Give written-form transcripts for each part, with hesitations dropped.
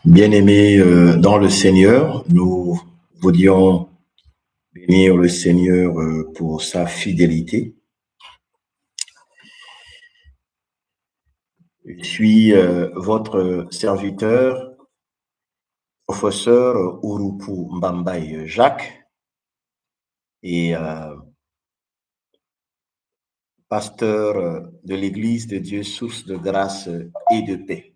Bien-aimés dans le Seigneur, nous voulions bénir le Seigneur pour sa fidélité. Je suis votre serviteur, professeur Urupu Mbambaye Jacques et pasteur de l'Église de Dieu, source de grâce et de paix.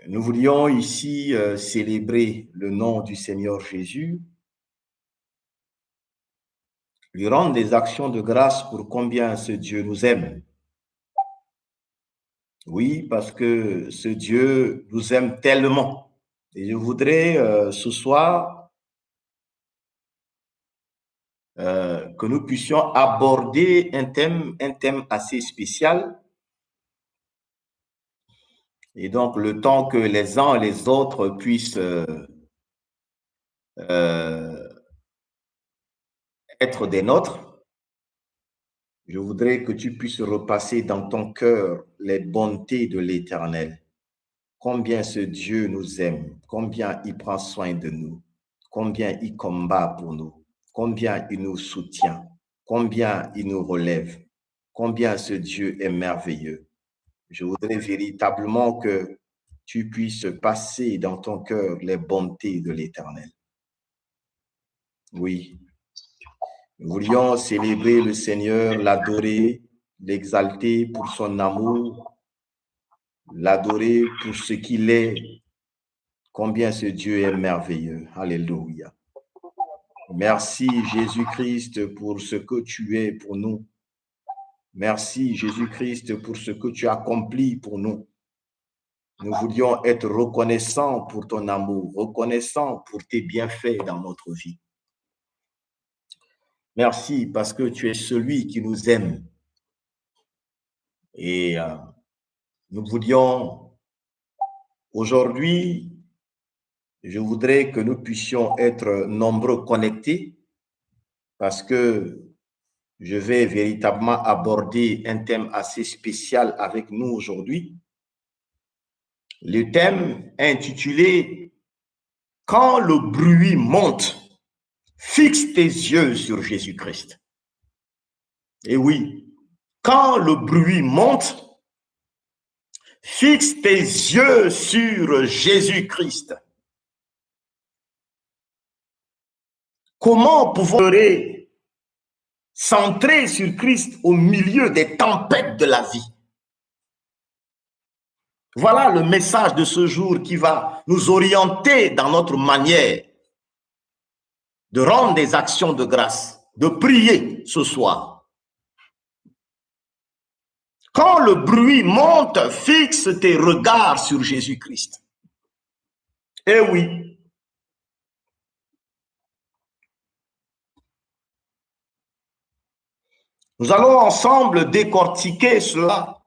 Nous voulions ici célébrer le nom du Seigneur Jésus, lui rendre des actions de grâce pour combien ce Dieu nous aime. Oui, parce que ce Dieu nous aime tellement. Et je voudrais ce soir que nous puissions aborder un thème assez spécial. Et donc, le temps que les uns et les autres puissent être des nôtres, je voudrais que tu puisses repasser dans ton cœur les bontés de l'Éternel. Combien ce Dieu nous aime, combien il prend soin de nous, combien il combat pour nous, combien il nous soutient, combien il nous relève, combien ce Dieu est merveilleux. Je voudrais véritablement que tu puisses passer dans ton cœur les bontés de l'Éternel. Oui, nous voulions célébrer le Seigneur, l'adorer, l'exalter pour son amour, l'adorer pour ce qu'il est. Combien ce Dieu est merveilleux. Alléluia. Merci Jésus-Christ pour ce que tu es pour nous. Merci Jésus-Christ pour ce que tu as accompli pour nous. Nous voulions être reconnaissants pour ton amour, reconnaissants pour tes bienfaits dans notre vie. Merci parce que tu es celui qui nous aime. Et nous voulions aujourd'hui, je voudrais que nous puissions être nombreux connectés parce que je vais véritablement aborder un thème assez spécial avec nous aujourd'hui. Le thème est intitulé « Quand le bruit monte, fixe tes yeux sur Jésus-Christ ». Et oui, quand le bruit monte, fixe tes yeux sur Jésus-Christ. Comment pouvons-nous centrer sur Christ au milieu des tempêtes de la vie? Voilà le message de ce jour qui va nous orienter dans notre manière de rendre des actions de grâce, de prier ce soir. Quand le bruit monte, fixe tes regards sur Jésus-Christ. Eh oui. Nous allons ensemble décortiquer cela,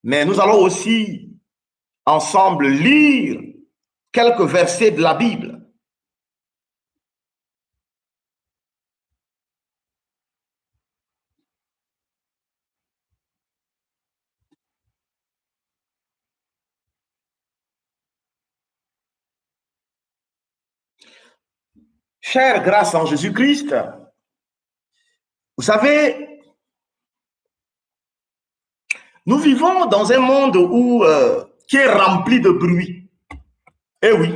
mais nous allons aussi ensemble lire quelques versets de la Bible. Chère grâce en Jésus-Christ, vous savez, nous vivons dans un monde qui est rempli de bruit. Eh oui,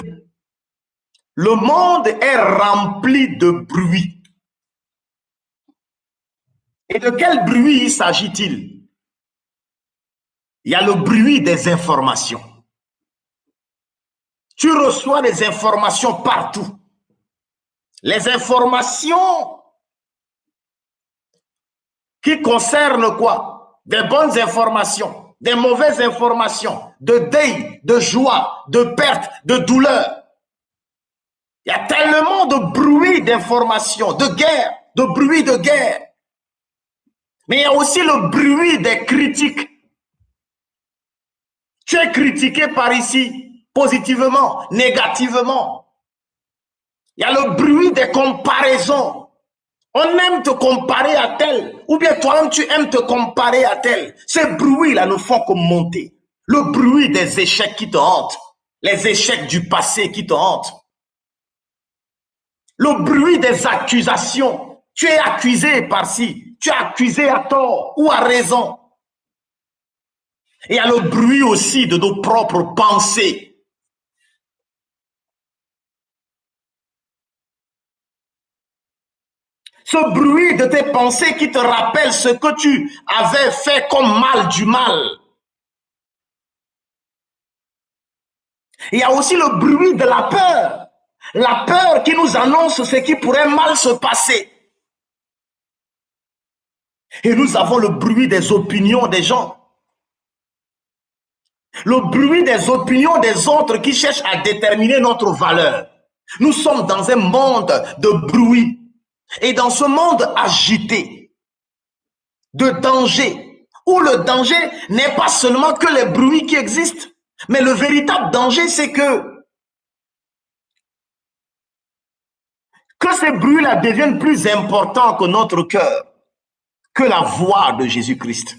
le monde est rempli de bruit. Et de quel bruit s'agit-il? Il y a le bruit des informations. Tu reçois des informations partout. Les informations qui concernent quoi? Des bonnes informations, des mauvaises informations, de deuil, de joie, de perte, de douleur. Il y a tellement de bruit d'informations, de guerre, de bruit de guerre. Mais il y a aussi le bruit des critiques. Tu es critiqué par ici, positivement, négativement. Il y a le bruit des comparaisons. On aime te comparer à tel, ou bien toi-même tu aimes te comparer à tel. Ces bruits-là ne font que monter. Le bruit des échecs qui te hantent. Les échecs du passé qui te hantent. Le bruit des accusations. Tu es accusé par-ci. Tu es accusé à tort ou à raison. Et il y a le bruit aussi de nos propres pensées. Ce bruit de tes pensées qui te rappelle ce que tu avais fait comme mal du mal. Il y a aussi le bruit de la peur. La peur qui nous annonce ce qui pourrait mal se passer. Et nous avons le bruit des opinions des gens. Le bruit des opinions des autres qui cherchent à déterminer notre valeur. Nous sommes dans un monde de bruit. Et dans ce monde agité, de danger, où le danger n'est pas seulement que les bruits qui existent, mais le véritable danger, c'est que ces bruits-là deviennent plus importants que notre cœur, que la voix de Jésus-Christ.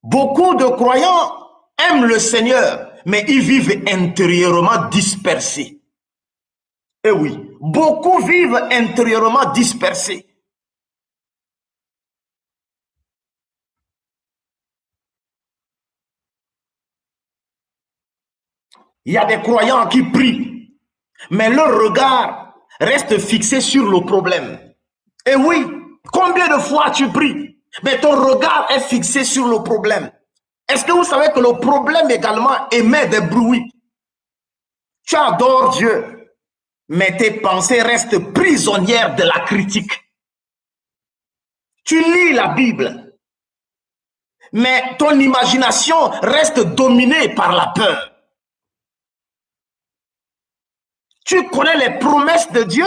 Beaucoup de croyants aiment le Seigneur, mais ils vivent intérieurement dispersés. Eh oui, beaucoup vivent intérieurement dispersés. Il y a des croyants qui prient, mais leur regard reste fixé sur le problème. Et oui, combien de fois tu pries, mais ton regard est fixé sur le problème. Est-ce que vous savez que le problème également émet des bruits? Tu adores Dieu, mais tes pensées restent prisonnières de la critique. Tu lis la Bible, mais ton imagination reste dominée par la peur. Tu connais les promesses de Dieu,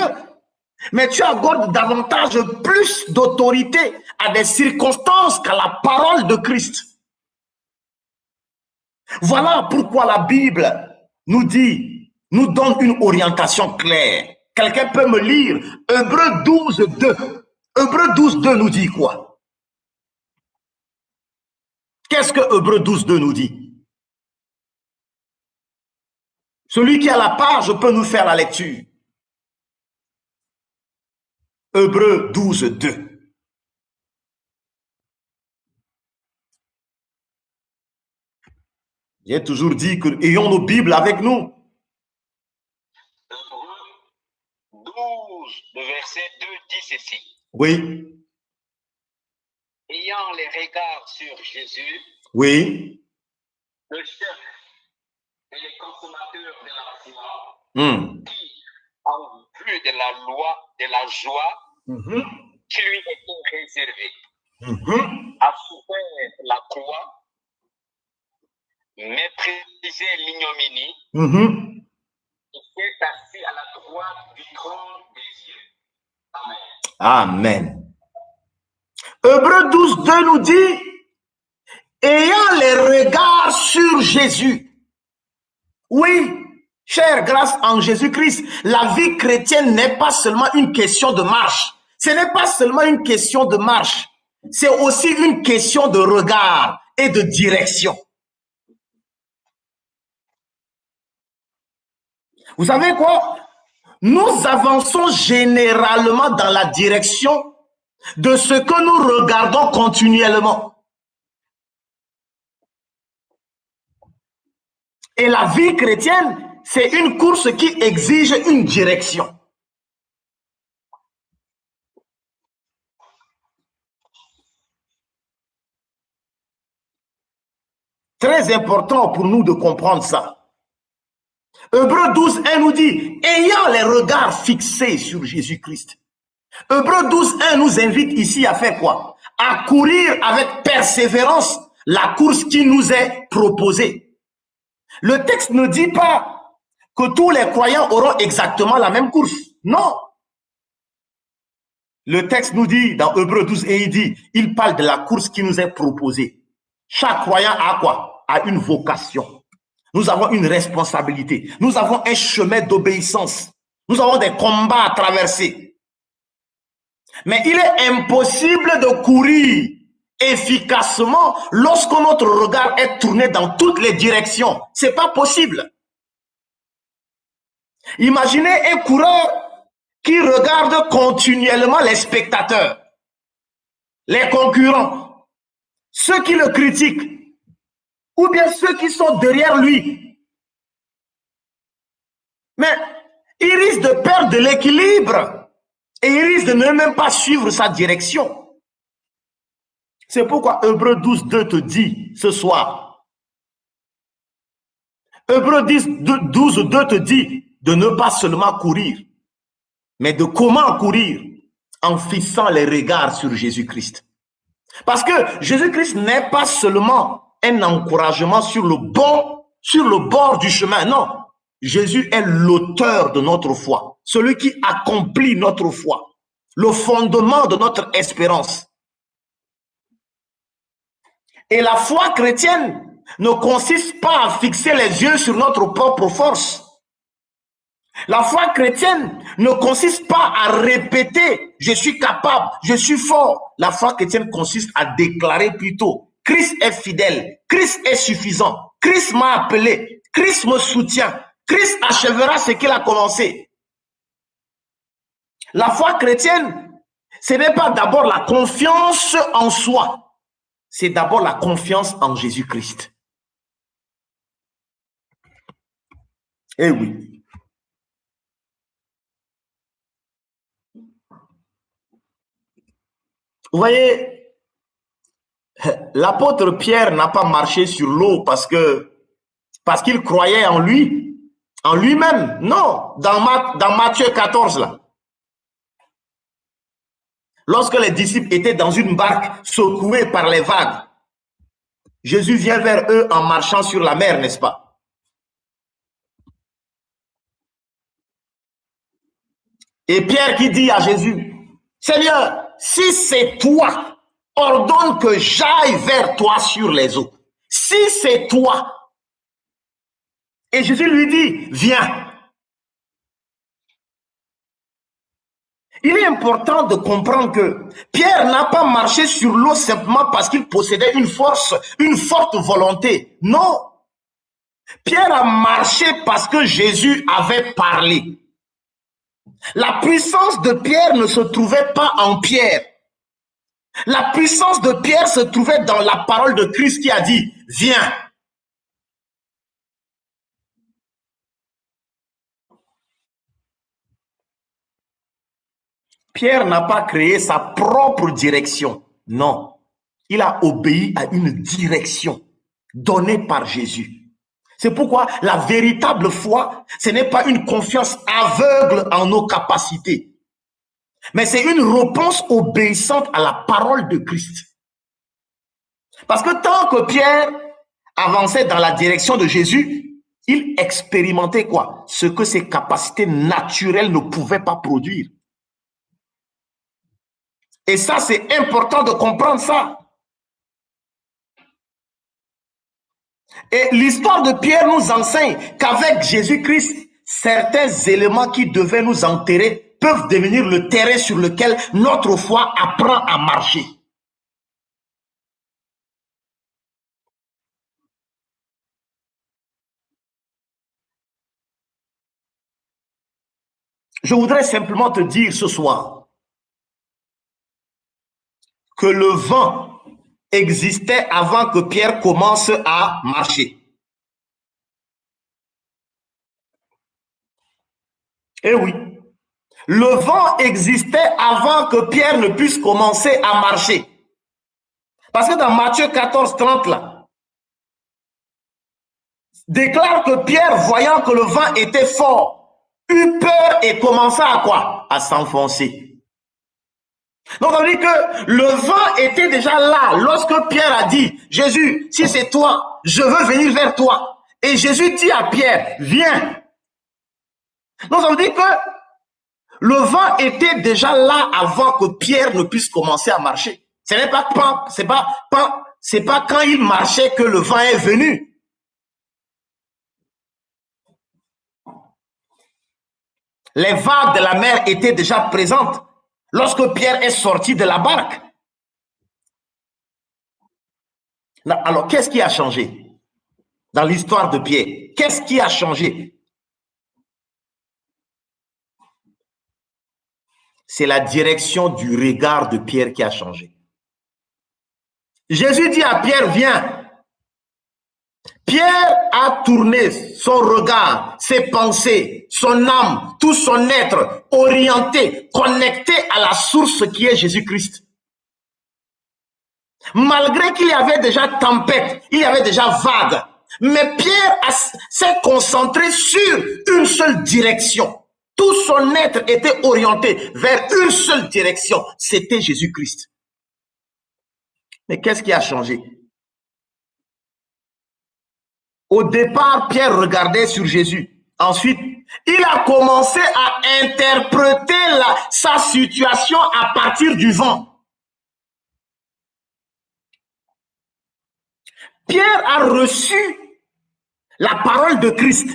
mais tu accordes davantage plus d'autorité à des circonstances qu'à la parole de Christ. Voilà pourquoi la Bible nous donne une orientation claire. Quelqu'un peut me lire Hébreux 12, 2. Hébreux 12, 2 nous dit quoi? Qu'est-ce que Hébreux 12, 2 nous dit? Celui qui a la page peut nous faire la lecture. Hébreux 12, 2. J'ai toujours dit que ayons nos Bibles avec nous. Hébreux 12, le verset 2 dit ceci. Oui. Ayant les regards sur Jésus, oui, le chef et les consommateurs de la foi, qui, en vue de la loi, de la joie qui lui était réservée, a souffert la croix, méprisé l'ignominie, et s'est assis à la droite du trône des cieux. Amen. Amen. Hébreux 12, 2 nous dit, ayant les regards sur Jésus. Oui, chère grâce en Jésus-Christ, la vie chrétienne n'est pas seulement une question de marche. Ce n'est pas seulement une question de marche. C'est aussi une question de regard et de direction. Vous savez quoi? Nous avançons généralement dans la direction de ce que nous regardons continuellement. Et la vie chrétienne, c'est une course qui exige une direction. Très important pour nous de comprendre ça. Hébreux 12, 1 nous dit, ayant les regards fixés sur Jésus-Christ. Hébreux 12, 1 nous invite ici à faire quoi? À courir avec persévérance la course qui nous est proposée. Le texte ne dit pas que tous les croyants auront exactement la même course. Non. Le texte nous dit, dans Hébreux 12, et il parle de la course qui nous est proposée. Chaque croyant a quoi? A une vocation. Nous avons une responsabilité. Nous avons un chemin d'obéissance. Nous avons des combats à traverser. Mais il est impossible de courir efficacement lorsque notre regard est tourné dans toutes les directions. C'est pas possible. Imaginez un coureur qui regarde continuellement les spectateurs, les concurrents, ceux qui le critiquent, ou bien ceux qui sont derrière lui. Mais il risque de perdre de l'équilibre et il risque de ne même pas suivre sa direction. C'est pourquoi Hébreux 12, 2 te dit ce soir. Hébreux 12, 2 te dit de ne pas seulement courir, mais de comment courir en fixant les regards sur Jésus-Christ. Parce que Jésus-Christ n'est pas seulement un encouragement sur le bord du chemin. Non, Jésus est l'auteur de notre foi, celui qui accomplit notre foi, le fondement de notre espérance. Et la foi chrétienne ne consiste pas à fixer les yeux sur notre propre force. La foi chrétienne ne consiste pas à répéter « je suis capable, je suis fort ». La foi chrétienne consiste à déclarer plutôt « Christ est fidèle, Christ est suffisant, Christ m'a appelé, Christ me soutient, Christ achèvera ce qu'il a commencé ». La foi chrétienne, ce n'est pas d'abord la confiance en soi, c'est d'abord la confiance en Jésus-Christ. Eh oui. Vous voyez, l'apôtre Pierre n'a pas marché sur l'eau parce qu'il croyait en lui, en lui-même. Non, dans Matthieu 14, là. Lorsque les disciples étaient dans une barque secouée par les vagues, Jésus vient vers eux en marchant sur la mer, n'est-ce pas? Et Pierre qui dit à Jésus, « Seigneur, si c'est toi, ordonne que j'aille vers toi sur les eaux. Si c'est toi. » Et Jésus lui dit, « Viens. » Il est important de comprendre que Pierre n'a pas marché sur l'eau simplement parce qu'il possédait une forte volonté. Non. Pierre a marché parce que Jésus avait parlé. La puissance de Pierre ne se trouvait pas en Pierre. La puissance de Pierre se trouvait dans la parole de Christ qui a dit, « Viens. » Pierre n'a pas créé sa propre direction. Non. Il a obéi à une direction donnée par Jésus. C'est pourquoi la véritable foi, ce n'est pas une confiance aveugle en nos capacités, mais c'est une réponse obéissante à la parole de Christ. Parce que tant que Pierre avançait dans la direction de Jésus, il expérimentait quoi? Ce que ses capacités naturelles ne pouvaient pas produire. Et ça, c'est important de comprendre ça. Et l'histoire de Pierre nous enseigne qu'avec Jésus-Christ, certains éléments qui devaient nous enterrer peuvent devenir le terrain sur lequel notre foi apprend à marcher. Je voudrais simplement te dire ce soir que le vent existait avant que Pierre commence à marcher. Eh oui, le vent existait avant que Pierre ne puisse commencer à marcher. Parce que dans Matthieu 14, 30, là, déclare que Pierre, voyant que le vent était fort, eut peur et commença à quoi? À s'enfoncer. Donc, on dit que le vent était déjà là lorsque Pierre a dit, Jésus, si c'est toi, je veux venir vers toi. Et Jésus dit à Pierre, viens. Donc, on dit que le vent était déjà là avant que Pierre ne puisse commencer à marcher. Ce n'est pas quand il marchait que le vent est venu. Les vagues de la mer étaient déjà présentes. lorsque Pierre est sorti de la barque. Alors, qu'est-ce qui a changé dans l'histoire de Pierre? Qu'est-ce qui a changé? C'est la direction du regard de Pierre qui a changé. Jésus dit à Pierre, viens. Pierre a tourné son regard, ses pensées, son âme, tout son être orienté, connecté à la source qui est Jésus-Christ. Malgré qu'il y avait déjà tempête, il y avait déjà vague, mais Pierre s'est concentré sur une seule direction. Tout son être était orienté vers une seule direction, c'était Jésus-Christ. Mais qu'est-ce qui a changé? Au départ, Pierre regardait sur Jésus. Ensuite, il a commencé à interpréter sa situation à partir du vent. Pierre a reçu la parole de Christ,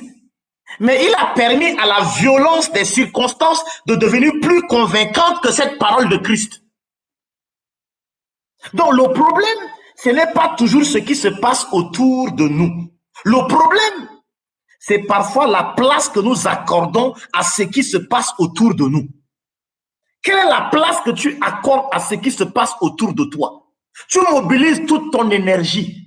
mais il a permis à la violence des circonstances de devenir plus convaincante que cette parole de Christ. Donc le problème, ce n'est pas toujours ce qui se passe autour de nous. Le problème, c'est parfois la place que nous accordons à ce qui se passe autour de nous. Quelle est la place que tu accordes à ce qui se passe autour de toi? Tu mobilises toute ton énergie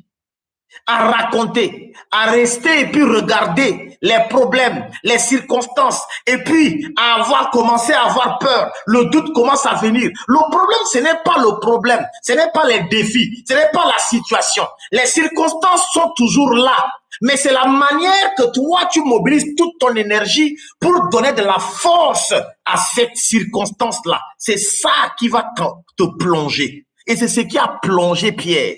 à raconter, à rester et puis regarder les problèmes, les circonstances, et puis à commencé à avoir peur. Le doute commence à venir. Le problème, ce n'est pas le problème, ce n'est pas les défis, ce n'est pas la situation. Les circonstances sont toujours là, mais c'est la manière que toi, tu mobilises toute ton énergie pour donner de la force à cette circonstance-là. C'est ça qui va te plonger. Et c'est ce qui a plongé Pierre.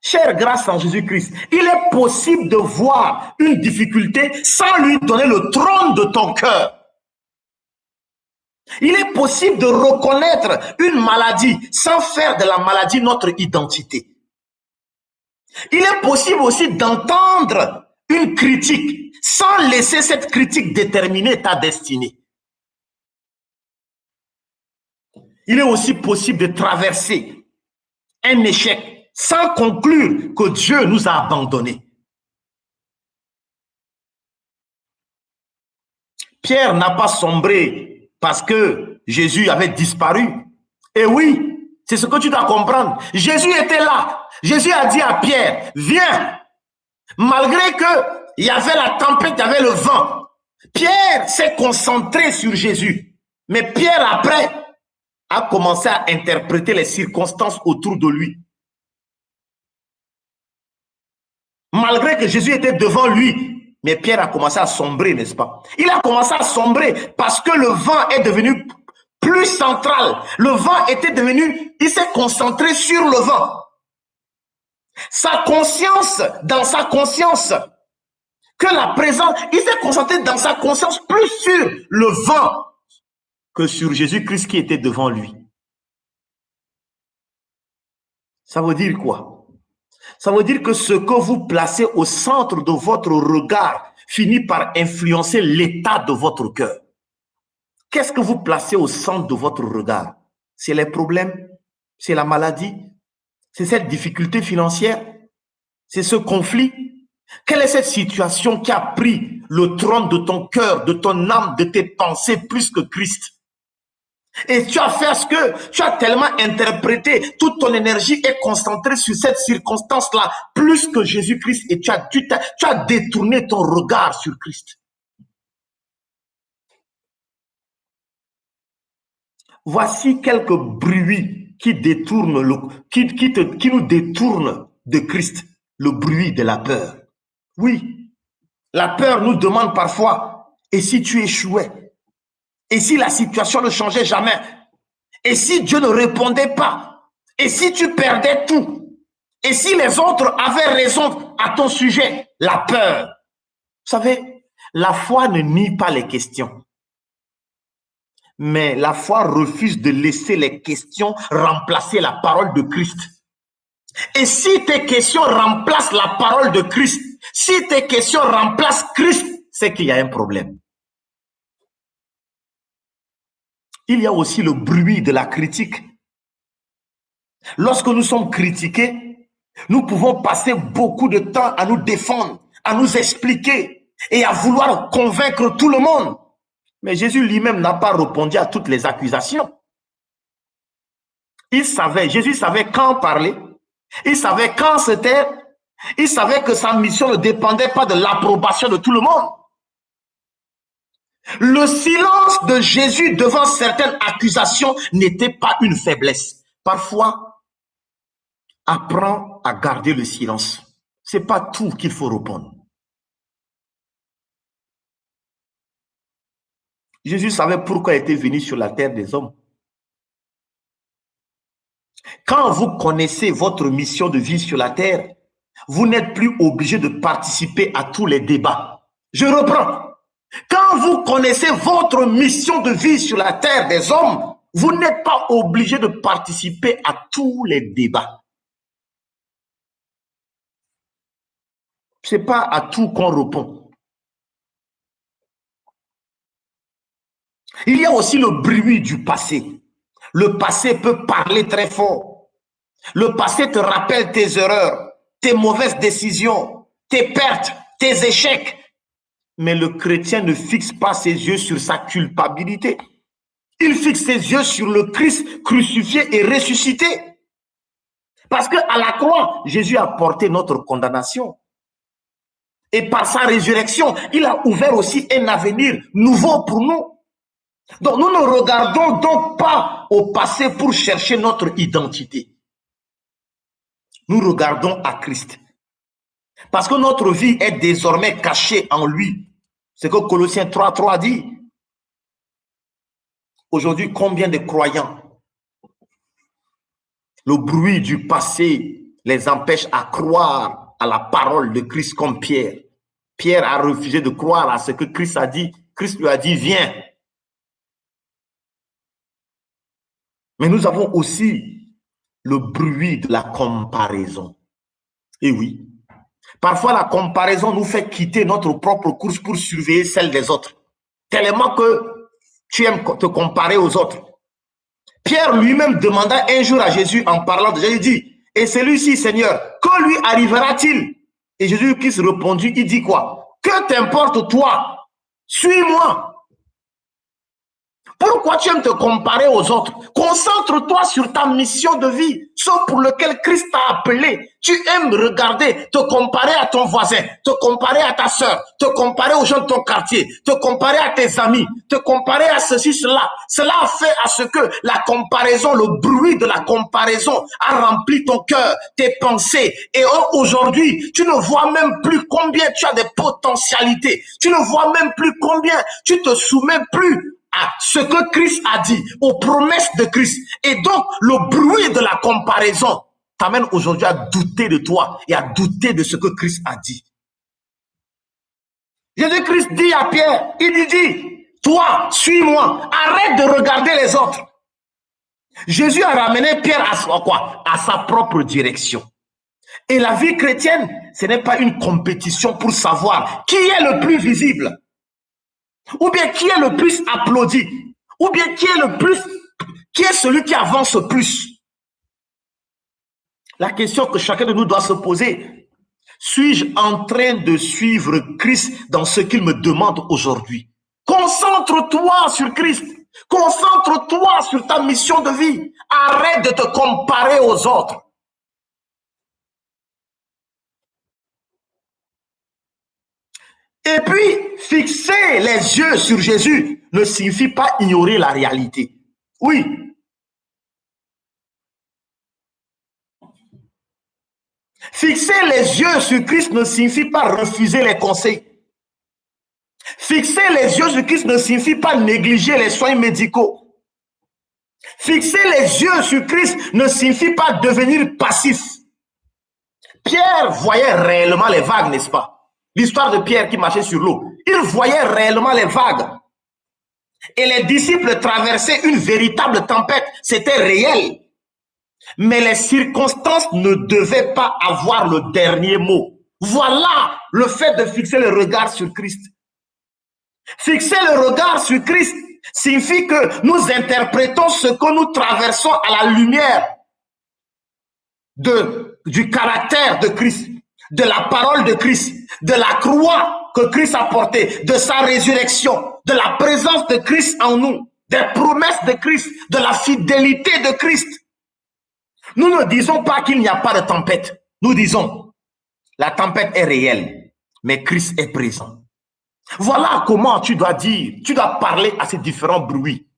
Cher, grâce en Jésus-Christ, il est possible de voir une difficulté sans lui donner le trône de ton cœur. Il est possible de reconnaître une maladie sans faire de la maladie notre identité. Il est possible aussi d'entendre une critique sans laisser cette critique déterminer ta destinée. Il est aussi possible de traverser un échec sans conclure que Dieu nous a abandonnés. Pierre n'a pas sombré parce que Jésus avait disparu. Et oui, c'est ce que tu dois comprendre. Jésus était là. Jésus a dit à Pierre, viens. Malgré qu'il y avait la tempête, il y avait le vent. Pierre s'est concentré sur Jésus. Mais Pierre, après, a commencé à interpréter les circonstances autour de lui. Malgré que Jésus était devant lui, mais Pierre a commencé à sombrer, n'est-ce pas? Il a commencé à sombrer parce que le vent est devenu plus central. Le vent était devenu, il s'est concentré sur le vent. Sa conscience, dans sa conscience, que la présence, il s'est concentré dans sa conscience plus sur le vent que sur Jésus-Christ qui était devant lui. Ça veut dire quoi? Ça veut dire que ce que vous placez au centre de votre regard finit par influencer l'état de votre cœur. Qu'est-ce que vous placez au centre de votre regard? C'est les problèmes? C'est la maladie? C'est cette difficulté financière? C'est ce conflit? Quelle est cette situation qui a pris le trône de ton cœur, de ton âme, de tes pensées plus que Christ? Et tu as fait ce que tu as tellement interprété, toute ton énergie est concentrée sur cette circonstance-là, plus que Jésus-Christ, et tu as détourné ton regard sur Christ. Voici quelques bruits qui détournent qui nous détournent de Christ. Le bruit de la peur. Oui, la peur nous demande parfois, et si tu échouais? Et si la situation ne changeait jamais? Et si Dieu ne répondait pas? Et si tu perdais tout? Et si les autres avaient raison à ton sujet? La peur. Vous savez, la foi ne nie pas les questions. Mais la foi refuse de laisser les questions remplacer la parole de Christ. Et si tes questions remplacent la parole de Christ, si tes questions remplacent Christ, c'est qu'il y a un problème. il y a aussi le bruit de la critique. Lorsque nous sommes critiqués, nous pouvons passer beaucoup de temps à nous défendre, à nous expliquer et à vouloir convaincre tout le monde. Mais Jésus lui-même n'a pas répondu à toutes les accusations. Jésus savait quand parler, il savait quand se taire, il savait que sa mission ne dépendait pas de l'approbation de tout le monde. Le silence de Jésus devant certaines accusations n'était pas une faiblesse. Parfois, apprends à garder le silence. Ce n'est pas tout qu'il faut répondre. Jésus savait pourquoi il était venu sur la terre des hommes. Quand vous connaissez votre mission de vie sur la terre, vous n'êtes plus obligé de participer à tous les débats. Je reprends. Quand vous connaissez votre mission de vie sur la terre des hommes, vous n'êtes pas obligé de participer à tous les débats. Ce n'est pas à tout qu'on répond. Il y a aussi le bruit du passé. Le passé peut parler très fort. Le passé te rappelle tes erreurs, tes mauvaises décisions, tes pertes, tes échecs. Mais le chrétien ne fixe pas ses yeux sur sa culpabilité. Il fixe ses yeux sur le Christ crucifié et ressuscité. Parce qu'à la croix, Jésus a porté notre condamnation. Et par sa résurrection, il a ouvert aussi un avenir nouveau pour nous. Donc nous ne regardons donc pas au passé pour chercher notre identité. Nous regardons à Christ. Parce que notre vie est désormais cachée en lui. C'est ce que Colossiens 3:3 dit. Aujourd'hui, combien de croyants, le bruit du passé les empêche à croire à la parole de Christ comme Pierre. Pierre a refusé de croire à ce que Christ a dit. Christ lui a dit, viens. Mais nous avons aussi le bruit de la comparaison. Et oui, parfois la comparaison nous fait quitter notre propre course pour surveiller celle des autres. Tellement que tu aimes te comparer aux autres. Pierre lui-même demanda un jour à Jésus en parlant de Jésus, il dit, et celui-ci, Seigneur, que lui arrivera-t-il? Et Jésus-Christ répondit, il dit quoi? Que t'importe toi? Suis-moi. Pourquoi tu aimes te comparer aux autres? Concentre-toi sur ta mission de vie, ce pour lequel Christ t'a appelé. Tu aimes regarder, te comparer à ton voisin, te comparer à ta soeur, te comparer aux gens de ton quartier, te comparer à tes amis, te comparer à ceci, cela. Cela a fait à ce que la comparaison, le bruit de la comparaison a rempli ton cœur, tes pensées. Et aujourd'hui, tu ne vois même plus combien tu as des potentialités. Tu ne vois même plus combien tu te soumets plus à ce que Christ a dit, aux promesses de Christ. Et donc, le bruit de la comparaison t'amène aujourd'hui à douter de toi et à douter de ce que Christ a dit. Jésus-Christ dit à Pierre, il lui dit, toi, suis-moi, arrête de regarder les autres. Jésus a ramené Pierre à quoi? À sa propre direction. Et la vie chrétienne, ce n'est pas une compétition pour savoir qui est le plus visible. Ou bien qui est le plus applaudi, ou bien qui est celui qui avance le plus. La question que chacun de nous doit se poser, suis-je en train de suivre Christ dans ce qu'il me demande aujourd'hui? Concentre-toi sur Christ, concentre-toi sur ta mission de vie, arrête de te comparer aux autres. Et puis, fixer les yeux sur Jésus ne signifie pas ignorer la réalité. Oui. Fixer les yeux sur Christ ne signifie pas refuser les conseils. Fixer les yeux sur Christ ne signifie pas négliger les soins médicaux. Fixer les yeux sur Christ ne signifie pas devenir passif. Pierre voyait réellement les vagues, n'est-ce pas? L'histoire de Pierre qui marchait sur l'eau. Il voyait réellement les vagues. Et les disciples traversaient une véritable tempête. C'était réel. Mais les circonstances ne devaient pas avoir le dernier mot. Voilà le fait de fixer le regard sur Christ. Fixer le regard sur Christ signifie que nous interprétons ce que nous traversons à la lumière du caractère de Christ, de la parole de Christ, de la croix que Christ a portée, de sa résurrection, de la présence de Christ en nous, des promesses de Christ, de la fidélité de Christ. Nous ne disons pas qu'il n'y a pas de tempête. Nous disons, la tempête est réelle, mais Christ est présent. Voilà comment tu dois dire, tu dois parler à ces différents bruits.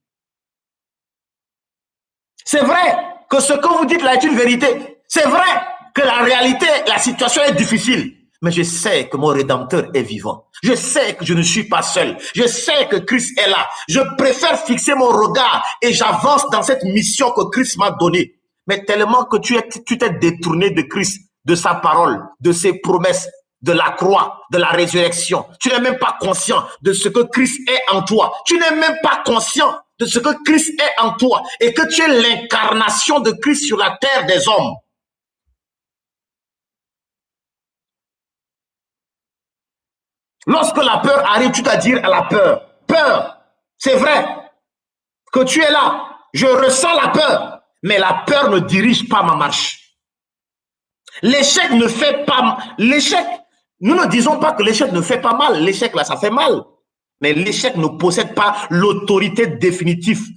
C'est vrai que ce que vous dites là est une vérité. C'est vrai que la réalité, la situation est difficile. Mais je sais que mon Rédempteur est vivant. Je sais que je ne suis pas seul. Je sais que Christ est là. Je préfère fixer mon regard et j'avance dans cette mission que Christ m'a donnée. Mais tellement que tu t'es détourné de Christ, de sa parole, de ses promesses, de la croix, de la résurrection. Tu n'es même pas conscient de ce que Christ est en toi. Tu n'es même pas conscient de ce que Christ est en toi et que tu es l'incarnation de Christ sur la terre des hommes. Lorsque la peur arrive, tu dois dire à la peur, peur, c'est vrai que tu es là, je ressens la peur, mais la peur ne dirige pas ma marche. L'échec ne fait pas, l'échec, nous ne disons pas que l'échec ne fait pas mal, l'échec là, ça fait mal, mais l'échec ne possède pas l'autorité définitive.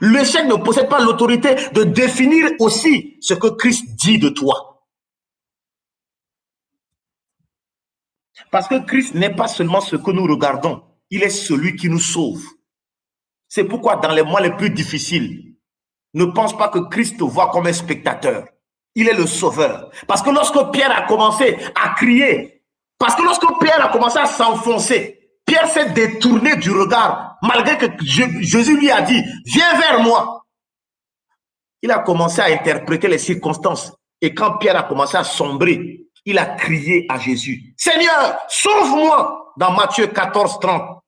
L'échec ne possède pas l'autorité de définir aussi ce que Christ dit de toi. Parce que Christ n'est pas seulement ce que nous regardons, il est celui qui nous sauve. C'est pourquoi dans les mois les plus difficiles, ne pense pas que Christ te voit comme un spectateur. Il est le sauveur. Parce que lorsque Pierre a commencé à crier, parce que lorsque Pierre a commencé à s'enfoncer, Pierre s'est détourné du regard, malgré que Jésus lui a dit, viens vers moi. Il a commencé à interpréter les circonstances. Et quand Pierre a commencé à sombrer, il a crié à Jésus, Seigneur, sauve-moi, dans Matthieu 14, 30.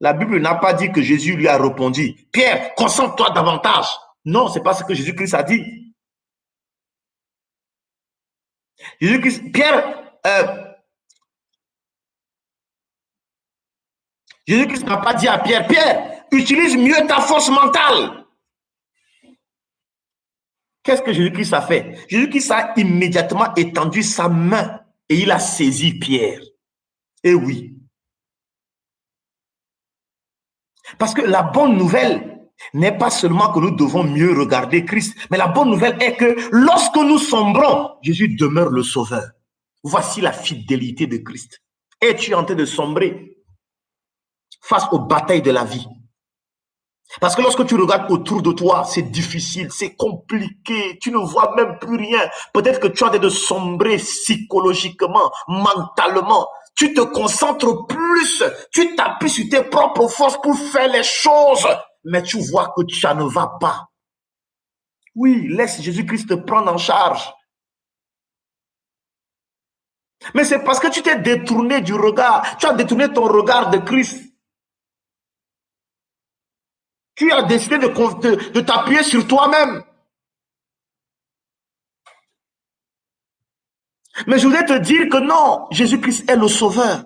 La Bible n'a pas dit que Jésus lui a répondu, Pierre, concentre-toi davantage. Non, c'est pas ce que Jésus-Christ a dit. Jésus-Christ, Jésus-Christ n'a pas dit à Pierre, Pierre, utilise mieux ta force mentale. Qu'est-ce que Jésus-Christ a fait? Jésus-Christ a immédiatement étendu sa main et il a saisi Pierre. Et oui. Parce que la bonne nouvelle n'est pas seulement que nous devons mieux regarder Christ, mais la bonne nouvelle est que lorsque nous sombrons, Jésus demeure le sauveur. Voici la fidélité de Christ. Et tu es en train de sombrer face aux batailles de la vie. Parce que lorsque tu regardes autour de toi, c'est difficile, c'est compliqué, tu ne vois même plus rien. Peut-être que tu es en train de sombrer psychologiquement, mentalement. Tu te concentres plus, tu t'appuies sur tes propres forces pour faire les choses, mais tu vois que ça ne va pas. Oui, laisse Jésus-Christ te prendre en charge. Mais c'est parce que tu t'es détourné du regard, tu as détourné ton regard de Christ. Tu as décidé de t'appuyer sur toi-même. Mais je voudrais te dire que non, Jésus-Christ est le sauveur.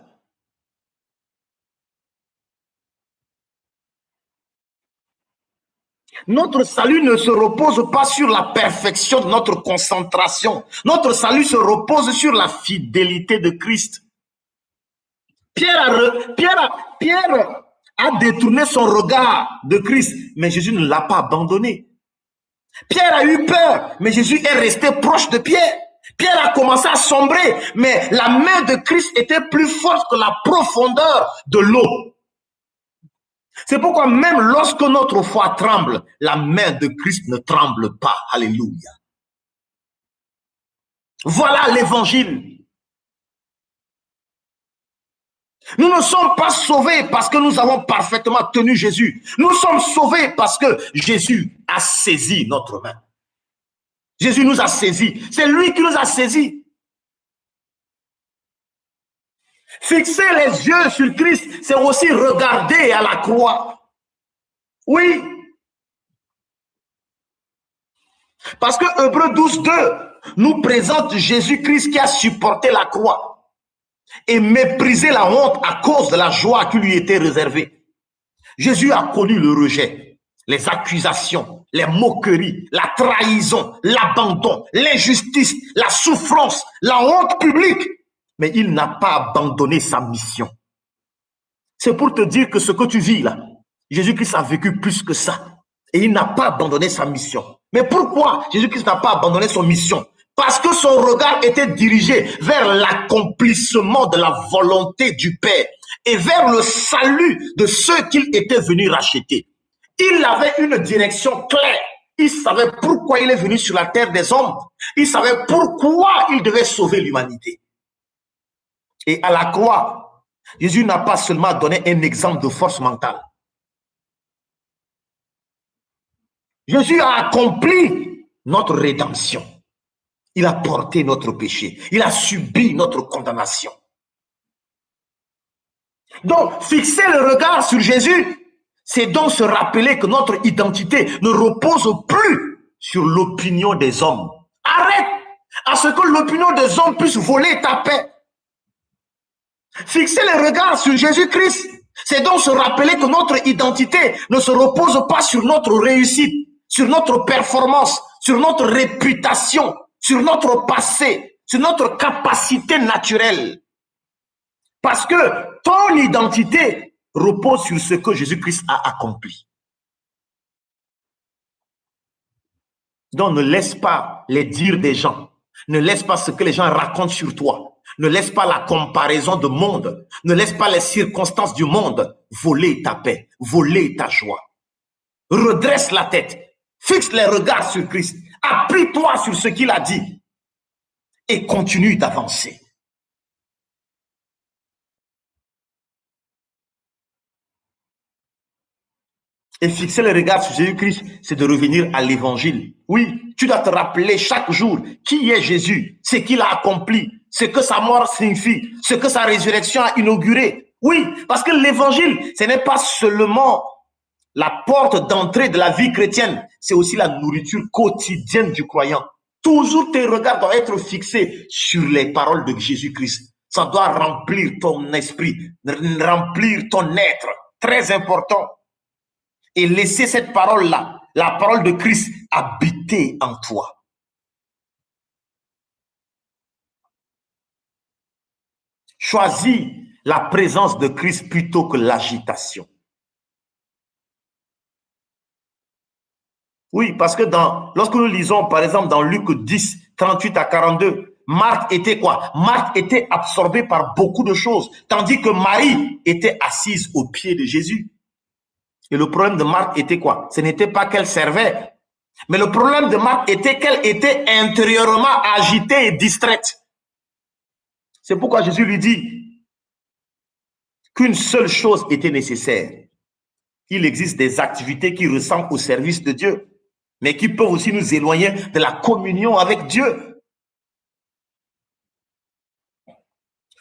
Notre salut ne se repose pas sur la perfection de notre concentration. Notre salut se repose sur la fidélité de Christ. Pierre a détourné son regard de Christ, mais Jésus ne l'a pas abandonné. Pierre a eu peur, mais Jésus est resté proche de Pierre. Pierre a commencé à sombrer, mais la main de Christ était plus forte que la profondeur de l'eau. C'est pourquoi même lorsque notre foi tremble, la main de Christ ne tremble pas. Alléluia. Voilà l'évangile. Nous ne sommes pas sauvés parce que nous avons parfaitement tenu Jésus. Nous sommes sauvés parce que Jésus a saisi notre main. Jésus nous a saisis. C'est lui qui nous a saisis. Fixer les yeux sur Christ, c'est aussi regarder à la croix. Oui. Parce que Hébreux 12, 2 nous présente Jésus-Christ qui a supporté la croix. et méprisait la honte à cause de la joie qui lui était réservée. Jésus a connu le rejet, les accusations, les moqueries, la trahison, l'abandon, l'injustice, la souffrance, la honte publique. Mais il n'a pas abandonné sa mission. C'est pour te dire que ce que tu vis là, Jésus-Christ a vécu plus que ça. Et il n'a pas abandonné sa mission. Mais pourquoi Jésus-Christ n'a pas abandonné son mission? Parce que son regard était dirigé vers l'accomplissement de la volonté du Père et vers le salut de ceux qu'il était venu racheter. Il avait une direction claire. Il savait pourquoi il est venu sur la terre des hommes. Il savait pourquoi il devait sauver l'humanité. Et à la croix, Jésus n'a pas seulement donné un exemple de force mentale. Jésus a accompli notre rédemption. Il a porté notre péché. Il a subi notre condamnation. Donc, fixer le regard sur Jésus, c'est donc se rappeler que notre identité ne repose plus sur l'opinion des hommes. Arrête à ce que l'opinion des hommes puisse voler ta paix. Fixer le regard sur Jésus-Christ, c'est donc se rappeler que notre identité ne se repose pas sur notre réussite, sur notre performance, sur notre réputation, sur notre passé, sur notre capacité naturelle. Parce que ton identité repose sur ce que Jésus-Christ a accompli. Donc ne laisse pas les dires des gens, ne laisse pas ce que les gens racontent sur toi, ne laisse pas la comparaison du monde, ne laisse pas les circonstances du monde voler ta paix, voler ta joie. Redresse la tête, fixe les regards sur Christ, appuie-toi sur ce qu'il a dit et continue d'avancer. Et fixer le regard sur Jésus-Christ, c'est de revenir à l'évangile. Oui, tu dois te rappeler chaque jour qui est Jésus, ce qu'il a accompli, ce que sa mort signifie, ce que sa résurrection a inauguré. Oui, parce que l'évangile, ce n'est pas seulement la porte d'entrée de la vie chrétienne, c'est aussi la nourriture quotidienne du croyant. Toujours tes regards doivent être fixés sur les paroles de Jésus-Christ. Ça doit remplir ton esprit, remplir ton être. Très important. Et laisser cette parole-là, la parole de Christ, habiter en toi. Choisis la présence de Christ plutôt que l'agitation. Oui, parce que lorsque nous lisons, par exemple, dans Luc 10, 38 à 42, Marthe était quoi? Marthe était absorbée par beaucoup de choses, tandis que Marie était assise aux pieds de Jésus. Et le problème de Marthe était quoi? Ce n'était pas qu'elle servait, mais le problème de Marthe était qu'elle était intérieurement agitée et distraite. C'est pourquoi Jésus lui dit qu'une seule chose était nécessaire. Il existe des activités qui ressemblent au service de Dieu, mais qui peuvent aussi nous éloigner de la communion avec Dieu.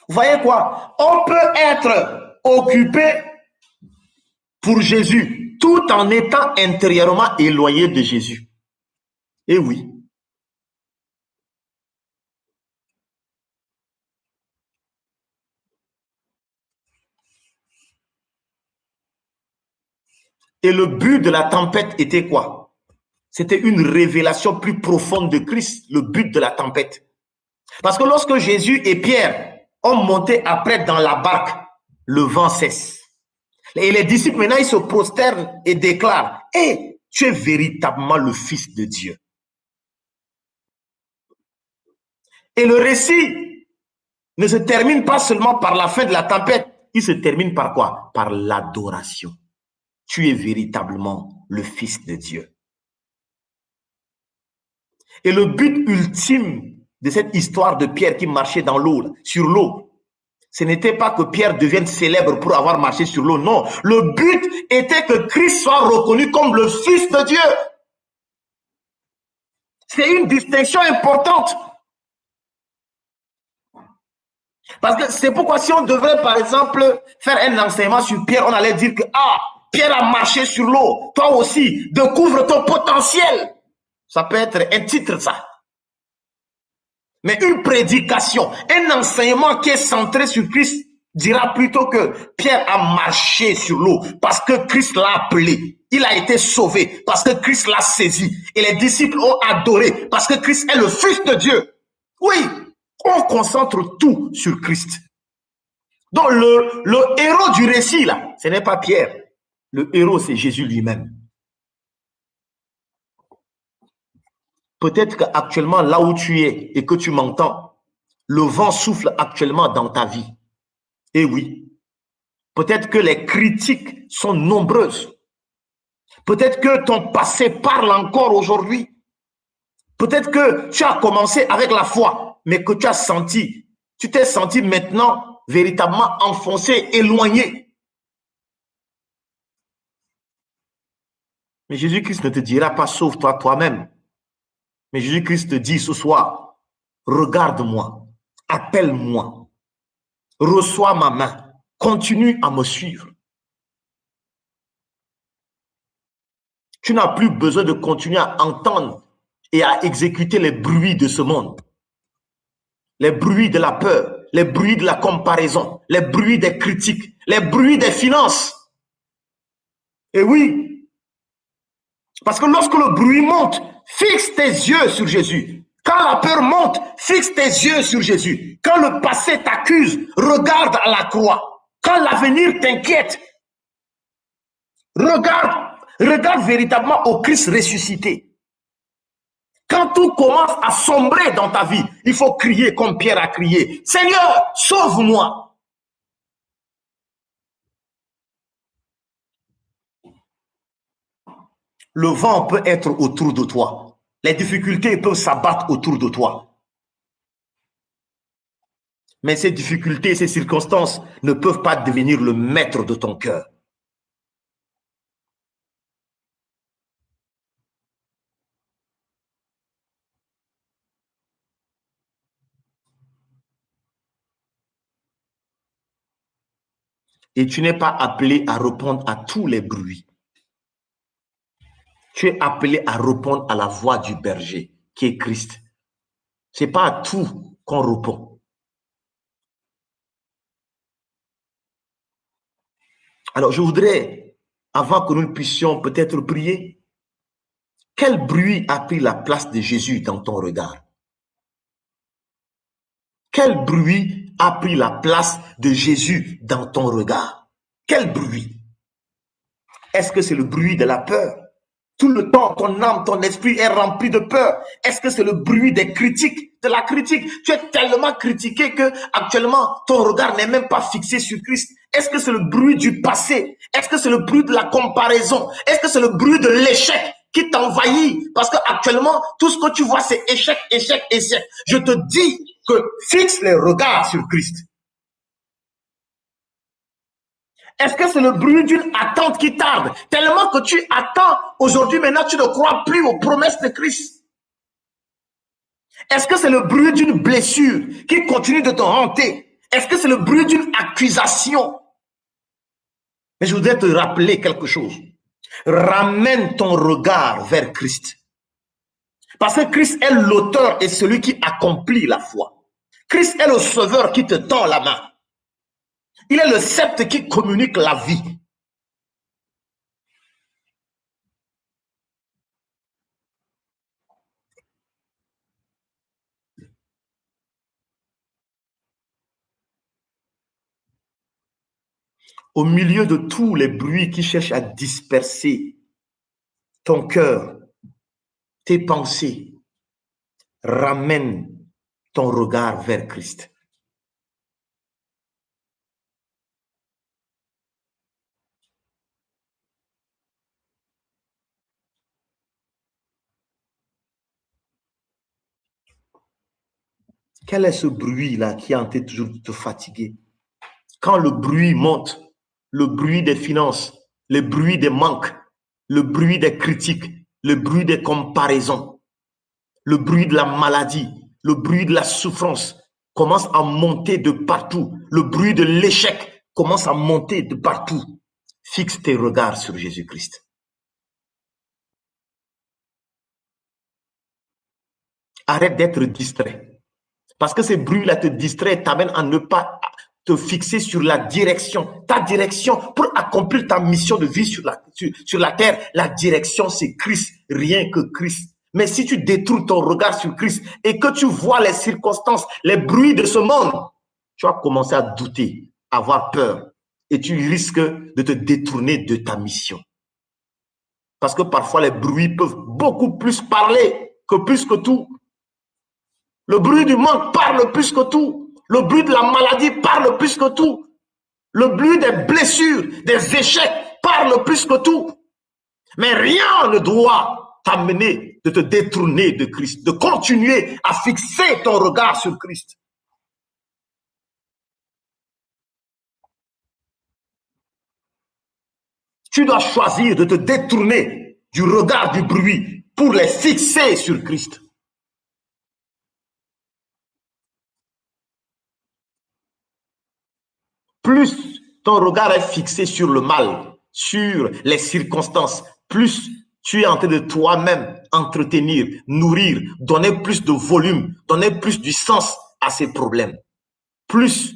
Vous voyez quoi? On peut être occupé pour Jésus, tout en étant intérieurement éloigné de Jésus. Et oui. Et le but de la tempête était quoi? C'était une révélation plus profonde de Christ, le but de la tempête. Parce que lorsque Jésus et Pierre ont monté après dans la barque, le vent cesse. Et les disciples, maintenant, ils se prosternent et déclarent, « Hey, tu es véritablement le Fils de Dieu. » Et le récit ne se termine pas seulement par la fin de la tempête, il se termine par quoi? Par l'adoration. Tu es véritablement le Fils de Dieu. Et le but ultime de cette histoire de Pierre qui marchait dans l'eau, sur l'eau, ce n'était pas que Pierre devienne célèbre pour avoir marché sur l'eau, non. Le but était que Christ soit reconnu comme le Fils de Dieu. C'est une distinction importante. Parce que c'est pourquoi si on devrait, par exemple, faire un enseignement sur Pierre, on allait dire que, Pierre a marché sur l'eau. Toi aussi, découvre ton potentiel. Ça peut être un titre, ça. Mais une prédication, un enseignement qui est centré sur Christ dira plutôt que Pierre a marché sur l'eau parce que Christ l'a appelé. Il a été sauvé parce que Christ l'a saisi. Et les disciples ont adoré parce que Christ est le Fils de Dieu. Oui, on concentre tout sur Christ. Donc le héros du récit, là, ce n'est pas Pierre. Le héros, c'est Jésus lui-même. Peut-être qu'actuellement, là où tu es et que tu m'entends, le vent souffle actuellement dans ta vie. Et oui, peut-être que les critiques sont nombreuses. Peut-être que ton passé parle encore aujourd'hui. Peut-être que tu as commencé avec la foi, mais que tu t'es senti maintenant véritablement enfoncé, éloigné. Mais Jésus-Christ ne te dira pas sauve-toi toi-même. Mais Jésus-Christ te dit ce soir, regarde-moi, appelle-moi, reçois ma main, continue à me suivre. Tu n'as plus besoin de continuer à entendre et à exécuter les bruits de ce monde. Les bruits de la peur, les bruits de la comparaison, les bruits des critiques, les bruits des finances. Et oui, parce que lorsque le bruit monte, fixe tes yeux sur Jésus. Quand la peur monte, fixe tes yeux sur Jésus. Quand le passé t'accuse, regarde à la croix. Quand l'avenir t'inquiète, regarde véritablement au Christ ressuscité. Quand tout commence à sombrer dans ta vie, il faut crier comme Pierre a crié. Seigneur, sauve-moi. Le vent peut être autour de toi. Les difficultés peuvent s'abattre autour de toi. Mais ces difficultés, ces circonstances ne peuvent pas devenir le maître de ton cœur. Et tu n'es pas appelé à répondre à tous les bruits. Tu es appelé à répondre à la voix du berger, qui est Christ. Ce n'est pas à tout qu'on répond. Alors, je voudrais, avant que nous puissions peut-être prier, quel bruit a pris la place de Jésus dans ton regard? Quel bruit a pris la place de Jésus dans ton regard? Quel bruit? Est-ce que c'est le bruit de la peur? Tout le temps, ton âme, ton esprit est rempli de peur. Est-ce que c'est le bruit des critiques, de la critique? Tu es tellement critiqué que actuellement ton regard n'est même pas fixé sur Christ. Est-ce que c'est le bruit du passé? Est-ce que c'est le bruit de la comparaison? Est-ce que c'est le bruit de l'échec qui t'envahit? Parce que actuellement, tout ce que tu vois, c'est échec, échec, échec. Je te dis que fixe les regards sur Christ. Est-ce que c'est le bruit d'une attente qui tarde? Tellement que tu attends aujourd'hui, maintenant tu ne crois plus aux promesses de Christ. Est-ce que c'est le bruit d'une blessure qui continue de te hanter? Est-ce que c'est le bruit d'une accusation? Mais je voudrais te rappeler quelque chose. Ramène ton regard vers Christ. Parce que Christ est l'auteur et celui qui accomplit la foi. Christ est le sauveur qui te tend la main. Il est le sceptre qui communique la vie. Au milieu de tous les bruits qui cherchent à disperser ton cœur, tes pensées, ramène ton regard vers Christ. Quel est ce bruit-là qui est en train toujours de te fatiguer? Quand le bruit monte, le bruit des finances, le bruit des manques, le bruit des critiques, le bruit des comparaisons, le bruit de la maladie, le bruit de la souffrance commence à monter de partout. Le bruit de l'échec commence à monter de partout. Fixe tes regards sur Jésus-Christ. Arrête d'être distrait. Parce que ces bruits-là te distraient, t'amènent à ne pas te fixer sur la direction. Ta direction, pour accomplir ta mission de vie sur la terre, la direction, c'est Christ, rien que Christ. Mais si tu détournes ton regard sur Christ et que tu vois les circonstances, les bruits de ce monde, tu vas commencer à douter, à avoir peur et tu risques de te détourner de ta mission. Parce que parfois, les bruits peuvent beaucoup plus parler que plus que tout. Le bruit du monde parle plus que tout. Le bruit de la maladie parle plus que tout. Le bruit des blessures, des échecs parle plus que tout. Mais rien ne doit t'amener de te détourner de Christ, de continuer à fixer ton regard sur Christ. Tu dois choisir de te détourner du regard du bruit pour les fixer sur Christ. Plus ton regard est fixé sur le mal, sur les circonstances, plus tu es en train de toi-même entretenir, nourrir, donner plus de volume, donner plus du sens à ces problèmes. Plus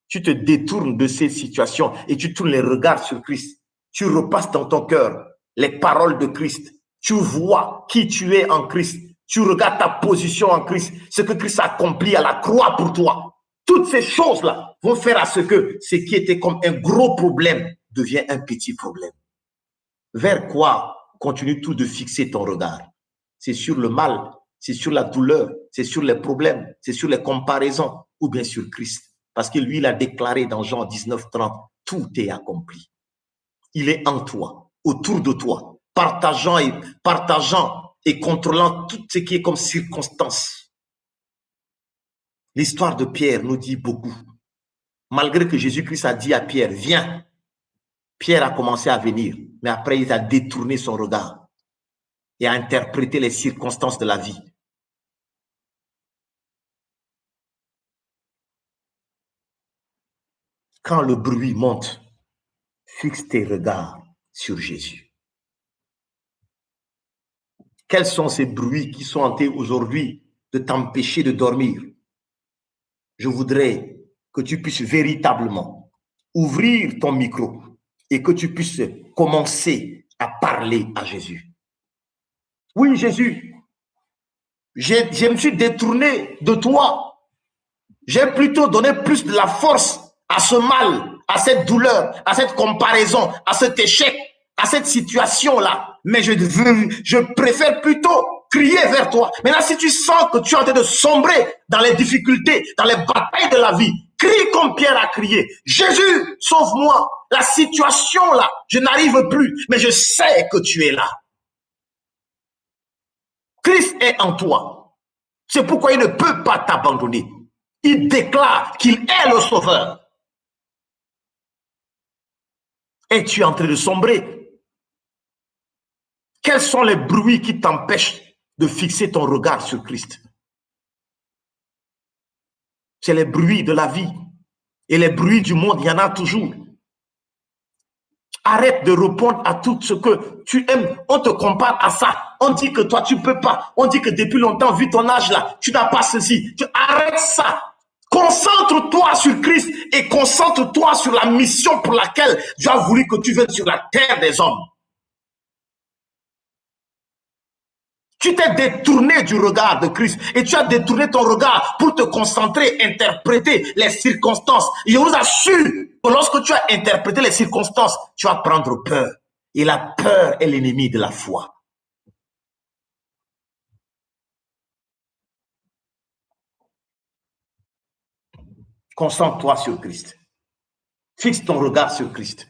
tu te détournes de ces situations et tu tournes les regards sur Christ. Tu repasses dans ton cœur les paroles de Christ. Tu vois qui tu es en Christ. Tu regardes ta position en Christ, ce que Christ a accompli à la croix pour toi. Toutes ces choses-là vont faire à ce que ce qui était comme un gros problème devient un petit problème. Vers quoi continue tout de fixer ton regard? C'est sur le mal, c'est sur la douleur, c'est sur les problèmes, c'est sur les comparaisons ou bien sur Christ. Parce que lui, il a déclaré dans Jean 19:30, tout est accompli. Il est en toi, autour de toi, partageant et contrôlant tout ce qui est comme circonstance. L'histoire de Pierre nous dit beaucoup. Malgré que Jésus-Christ a dit à Pierre, viens, Pierre a commencé à venir, mais après il a détourné son regard et a interprété les circonstances de la vie. Quand le bruit monte, fixe tes regards sur Jésus. Quels sont ces bruits qui sont en train aujourd'hui de t'empêcher de dormir? Je voudrais que tu puisses véritablement ouvrir ton micro et que tu puisses commencer à parler à Jésus. Oui, Jésus, je me suis détourné de toi. J'ai plutôt donné plus de la force à ce mal, à cette douleur, à cette comparaison, à cet échec, à cette situation-là. Mais je préfère plutôt crier vers toi. Maintenant, si tu sens que tu es en train de sombrer dans les difficultés, dans les batailles de la vie, crie comme Pierre a crié. Jésus, sauve-moi. La situation là, je n'arrive plus, mais je sais que tu es là. Christ est en toi. C'est pourquoi il ne peut pas t'abandonner. Il déclare qu'il est le sauveur. Et tu es en train de sombrer. Quels sont les bruits qui t'empêchent de fixer ton regard sur Christ? C'est les bruits de la vie. Et les bruits du monde, il y en a toujours. Arrête de répondre à tout ce que tu aimes. On te compare à ça. On dit que toi, tu ne peux pas. On dit que depuis longtemps, vu ton âge là, tu n'as pas ceci. Arrête ça. Concentre-toi sur Christ et concentre-toi sur la mission pour laquelle Dieu a voulu que tu viennes sur la terre des hommes. Tu t'es détourné du regard de Christ et tu as détourné ton regard pour te concentrer, interpréter les circonstances. Et je vous assure que lorsque tu as interprété les circonstances, tu vas prendre peur. Et la peur est l'ennemi de la foi. Concentre-toi sur Christ. Fixe ton regard sur Christ.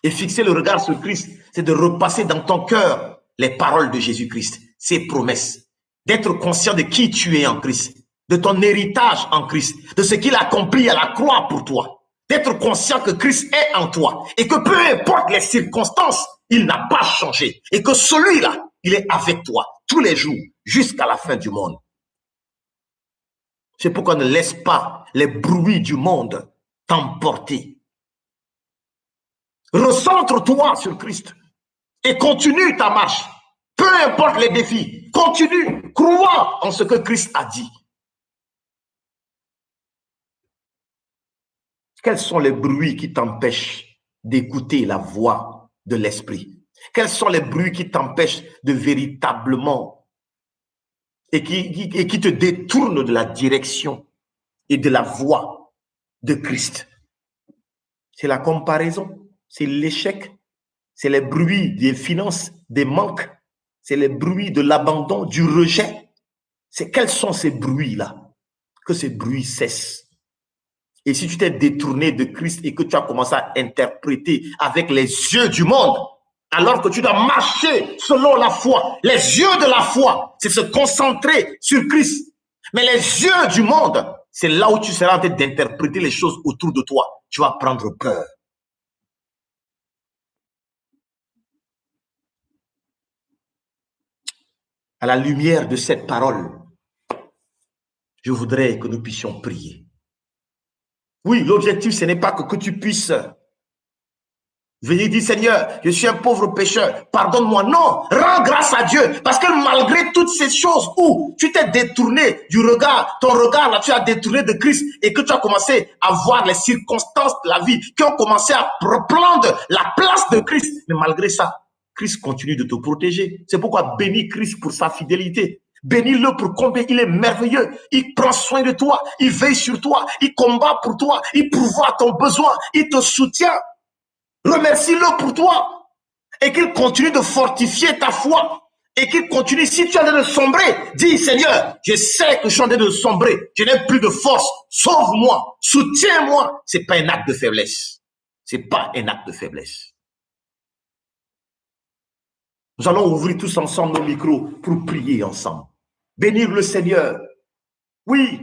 Et fixer le regard sur Christ, c'est de repasser dans ton cœur les paroles de Jésus-Christ, ses promesses, d'être conscient de qui tu es en Christ, de ton héritage en Christ, de ce qu'il a accompli à la croix pour toi, d'être conscient que Christ est en toi et que peu importe les circonstances, il n'a pas changé et que celui-là, il est avec toi tous les jours jusqu'à la fin du monde. C'est pourquoi ne laisse pas les bruits du monde t'emporter. Recentre-toi sur Christ et continue ta marche. Peu importe les défis, continue, crois en ce que Christ a dit. Quels sont les bruits qui t'empêchent d'écouter la voix de l'Esprit? Quels sont les bruits qui t'empêchent de véritablement et qui te détournent de la direction et de la voix de Christ? C'est la comparaison, c'est l'échec, c'est les bruits des finances, des manques, c'est les bruits de l'abandon, du rejet. Quels sont ces bruits-là? Que ces bruits cessent. Et si tu t'es détourné de Christ et que tu as commencé à interpréter avec les yeux du monde, alors que tu dois marcher selon la foi, les yeux de la foi, c'est se concentrer sur Christ. Mais les yeux du monde, c'est là où tu seras en train d'interpréter les choses autour de toi. Tu vas prendre peur. À la lumière de cette parole, je voudrais que nous puissions prier. Oui, l'objectif, ce n'est pas que tu puisses venir dire, Seigneur, je suis un pauvre pécheur, pardonne-moi. Non, rends grâce à Dieu, parce que malgré toutes ces choses où tu t'es détourné du regard, ton regard là, tu as détourné de Christ et que tu as commencé à voir les circonstances de la vie qui ont commencé à prendre la place de Christ. Mais malgré ça, Christ continue de te protéger. C'est pourquoi bénis Christ pour sa fidélité. Bénis-le pour combien il est merveilleux. Il prend soin de toi, il veille sur toi, il combat pour toi, il pourvoit ton besoin, il te soutient. Remercie-le pour toi et qu'il continue de fortifier ta foi et qu'il continue. Si tu es en train de sombrer, dis Seigneur, je sais que je suis en train de sombrer, je n'ai plus de force, sauve-moi, soutiens-moi. Ce n'est pas un acte de faiblesse. Ce n'est pas un acte de faiblesse. Nous allons ouvrir tous ensemble nos micros pour prier ensemble. Bénir le Seigneur. Oui,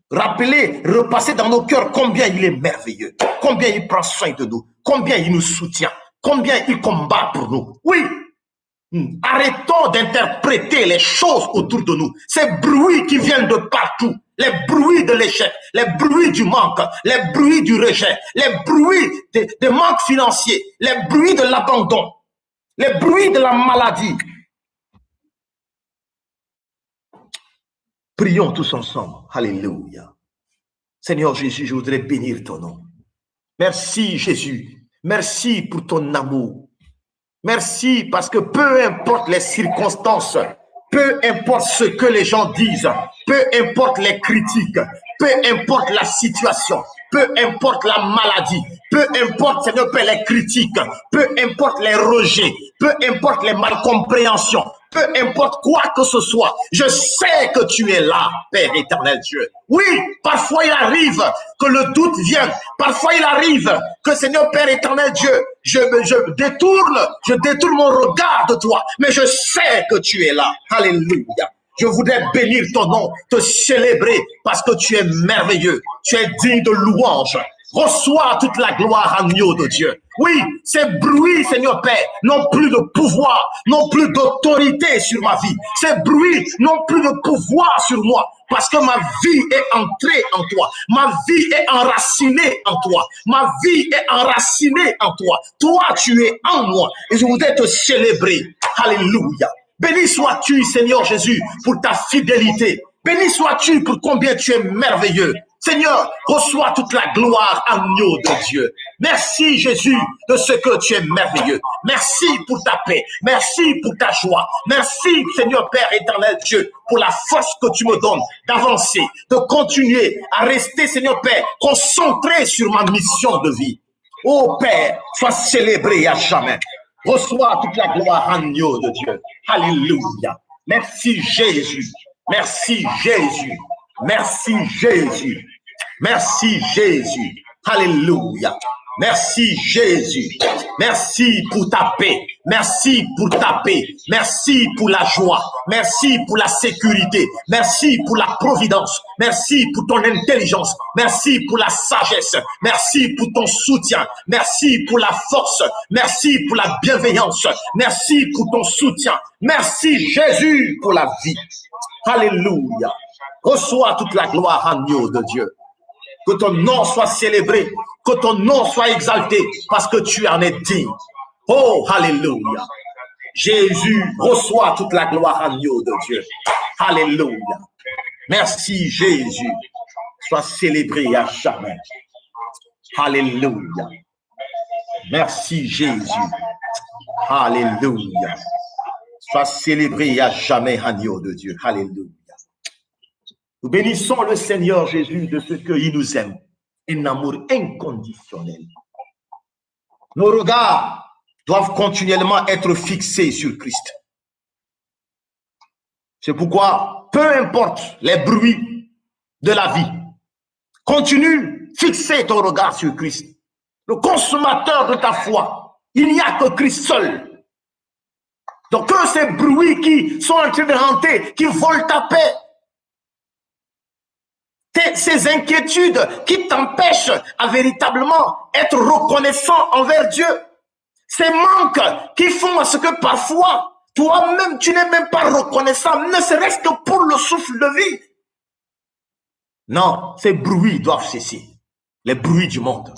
rappeler, repasser dans nos cœurs combien il est merveilleux, combien il prend soin de nous, combien il nous soutient, combien il combat pour nous. Oui, arrêtons d'interpréter les choses autour de nous. Ces bruits qui viennent de partout, les bruits de l'échec, les bruits du manque, les bruits du rejet, les bruits des manques financiers, les bruits de l'abandon, les bruits de la maladie. Prions tous ensemble. Alléluia. Seigneur Jésus, je voudrais bénir ton nom. Merci Jésus. Merci pour ton amour. Merci parce que peu importe les circonstances, peu importe ce que les gens disent, peu importe les critiques, peu importe la situation, peu importe la maladie, peu importe, Seigneur Père, les critiques, peu importe les rejets, peu importe les malcompréhensions, peu importe quoi que ce soit, je sais que tu es là, Père éternel Dieu. Oui, parfois il arrive que le doute vienne, parfois il arrive que, Seigneur Père éternel Dieu, je détourne mon regard de toi, mais je sais que tu es là. Alléluia. Je voudrais bénir ton nom, te célébrer parce que tu es merveilleux, tu es digne de louange. Reçois toute la gloire, agneau de Dieu. Oui, ces bruits, Seigneur Père, n'ont plus de pouvoir, n'ont plus d'autorité sur ma vie. Ces bruits n'ont plus de pouvoir sur moi parce que ma vie est entrée en toi. Ma vie est enracinée en toi. Ma vie est enracinée en toi. Toi, tu es en moi et je voudrais te célébrer. Alléluia. Béni sois-tu, Seigneur Jésus, pour ta fidélité. Béni sois-tu pour combien tu es merveilleux. Seigneur, reçois toute la gloire, agneau de Dieu. Merci Jésus de ce que tu es merveilleux. Merci pour ta paix. Merci pour ta joie. Merci Seigneur Père éternel Dieu pour la force que tu me donnes d'avancer, de continuer à rester Seigneur Père concentré sur ma mission de vie. Ô Père, sois célébré à jamais. Reçois toute la gloire, agneau de Dieu. Alléluia. Merci Jésus. Merci Jésus. Merci Jésus. Merci Jésus. Alléluia. Merci Jésus. Merci pour ta paix. Merci pour ta paix. Merci pour la joie. Merci pour la sécurité. Merci pour la providence. Merci pour ton intelligence. Merci pour la sagesse. Merci pour ton soutien. Merci pour la force. Merci pour la bienveillance. Merci pour ton soutien. Merci Jésus pour la vie. Alléluia. Reçois toute la gloire, agneau de Dieu. Que ton nom soit célébré, que ton nom soit exalté, parce que tu en es digne. Oh, alléluia. Jésus, reçois toute la gloire, agneau de Dieu. Alléluia. Merci Jésus. Sois célébré à jamais. Alléluia. Merci Jésus. Alléluia. Sois célébré à jamais, agneau de Dieu. Alléluia. Nous bénissons le Seigneur Jésus de ce qu'il nous aime. Un amour inconditionnel. Nos regards doivent continuellement être fixés sur Christ. C'est pourquoi, peu importe les bruits de la vie, continue, fixer ton regard sur Christ. Le consommateur de ta foi, il n'y a que Christ seul. Donc, que ces bruits qui sont en train de hanter, qui volent ta paix, ces inquiétudes qui t'empêchent à véritablement être reconnaissant envers Dieu, ces manques qui font à ce que parfois, toi-même, tu n'es même pas reconnaissant, ne serait-ce que pour le souffle de vie. Non, ces bruits doivent cesser. Les bruits du monde.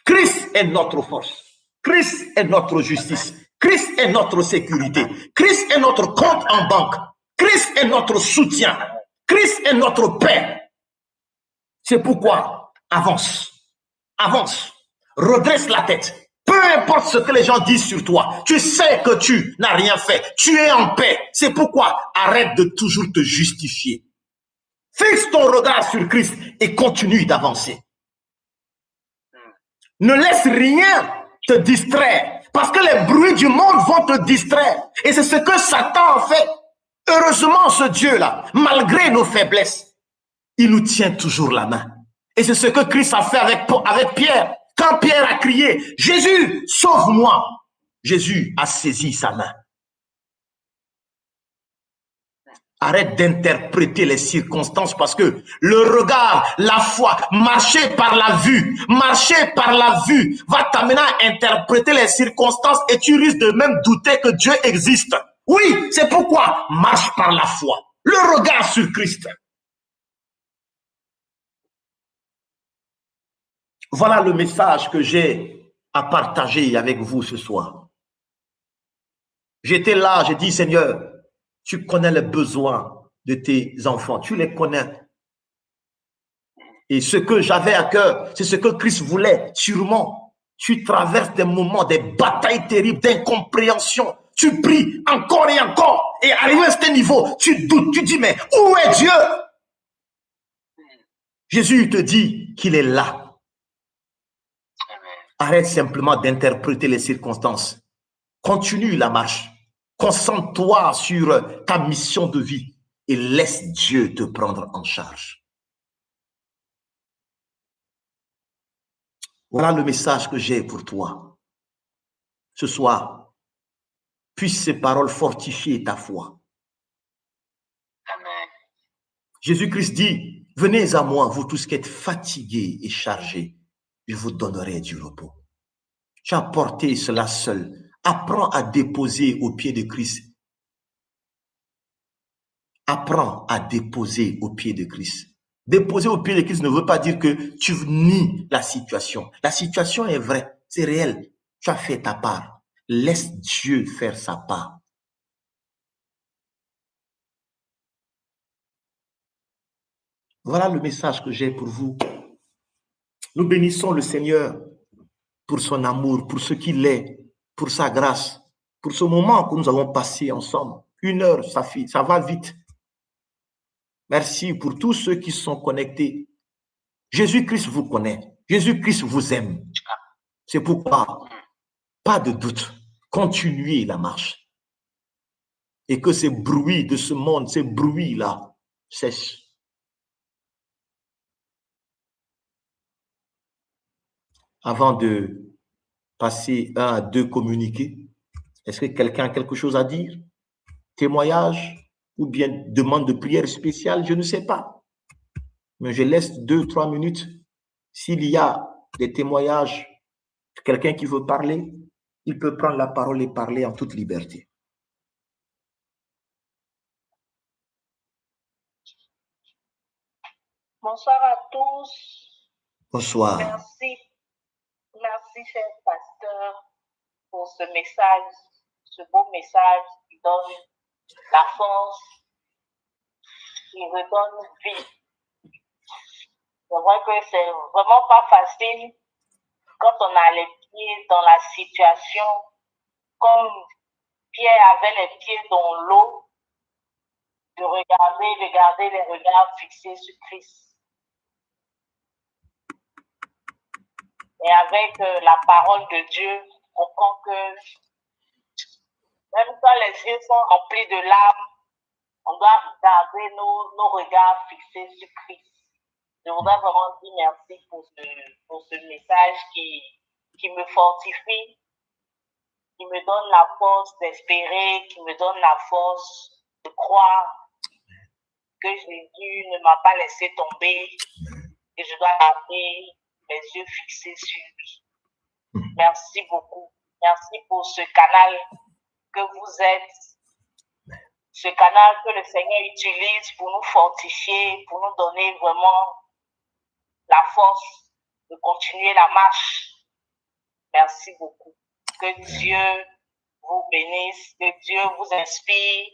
Christ est notre force. Christ est notre justice. Christ est notre sécurité. Christ est notre compte en banque. Christ est notre soutien. Christ est notre paix. C'est pourquoi, avance, avance, redresse la tête. Peu importe ce que les gens disent sur toi, tu sais que tu n'as rien fait. Tu es en paix. C'est pourquoi arrête de toujours te justifier. Fixe ton regard sur Christ et continue d'avancer. Ne laisse rien te distraire, parce que les bruits du monde vont te distraire. Et c'est ce que Satan a fait. Heureusement, ce Dieu-là, malgré nos faiblesses, il nous tient toujours la main. Et c'est ce que Christ a fait avec Pierre. Quand Pierre a crié, « Jésus, sauve-moi !» Jésus a saisi sa main. Arrête d'interpréter les circonstances parce que le regard, la foi, marcher par la vue va t'amener à interpréter les circonstances et tu risques de même douter que Dieu existe. Oui, c'est pourquoi marche par la foi. Le regard sur Christ. Voilà le message que j'ai à partager avec vous ce soir. J'étais là, j'ai dit, Seigneur, tu connais les besoins de tes enfants, tu les connais. Et ce que j'avais à cœur, c'est ce que Christ voulait. Sûrement, tu traverses des moments, des batailles terribles, d'incompréhension. Tu pries encore et encore. Et arrivé à ce niveau, tu doutes, tu dis, mais où est Dieu? Jésus te dit qu'il est là. Arrête simplement d'interpréter les circonstances. Continue la marche. Concentre-toi sur ta mission de vie et laisse Dieu te prendre en charge. Voilà le message que j'ai pour toi. Ce soir, puissent ces paroles fortifier ta foi. Amen. Jésus-Christ dit, venez à moi, vous tous qui êtes fatigués et chargés, je vous donnerai du repos. Tu as porté cela seul. Apprends à déposer aux pieds de Christ. Apprends à déposer aux pieds de Christ. Déposer aux pieds de Christ ne veut pas dire que tu nies la situation. La situation est vraie, c'est réel. Tu as fait ta part. Laisse Dieu faire sa part. Voilà le message que j'ai pour vous. Nous bénissons le Seigneur pour son amour, pour ce qu'il est, pour sa grâce, pour ce moment que nous avons passé ensemble. 1 heure, ça va vite. Merci pour tous ceux qui sont connectés. Jésus-Christ vous connaît. Jésus-Christ vous aime. C'est pourquoi, pas de doute, continuez la marche. Et que ces bruits de ce monde, ces bruits-là, cessent. Avant de passer 1 à 2 communiqués, est-ce que quelqu'un a quelque chose à dire? Témoignage ou bien demande de prière spéciale? Je ne sais pas. Mais je laisse 2-3 minutes. S'il y a des témoignages, quelqu'un qui veut parler, il peut prendre la parole et parler en toute liberté. Bonsoir à tous. Bonsoir. Merci, cher pasteur, pour ce message, ce beau message qui donne la force, qui redonne vie. C'est vrai que c'est vraiment pas facile quand on a les pieds dans la situation, comme Pierre avait les pieds dans l'eau, de garder les regards fixés sur Christ. Et avec la parole de Dieu, on comprend que même quand les yeux sont remplis de larmes, on doit garder nos regards fixés sur Christ. Je voudrais vraiment dire merci pour ce message qui me fortifie, qui me donne la force d'espérer, qui me donne la force de croire que Jésus ne m'a pas laissé tomber et je dois garder mes yeux fixés sur lui. Merci beaucoup. Merci pour ce canal que vous êtes, ce canal que le Seigneur utilise pour nous fortifier, pour nous donner vraiment la force de continuer la marche. Merci beaucoup. Que Dieu vous bénisse, que Dieu vous inspire